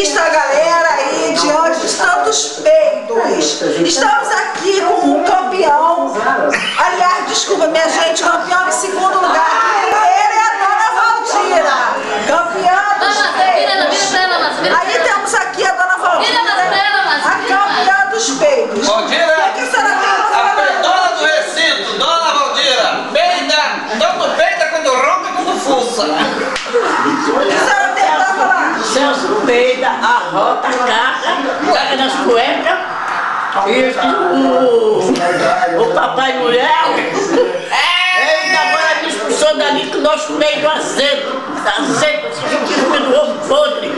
A galera aí, diante de tantos peidos, estamos aqui com um campeão, aliás, desculpa minha gente, campeão em segundo lugar, ele é a Dona Valdira, campeã dos peidos. Aí temos aqui a Dona Valdira, a campeã dos peidos. Valdira, O que a senhora tem pra falar? a peidona do recinto, Dona Valdira, peida, tanto peida quanto ronca quanto fuça. O que a senhora tem pra falar? Celso peida, arrota, caga nas cuecas e o papai mulher ele agora me expulsou dali com o nosso peito azedo, azedo, do ovo podre.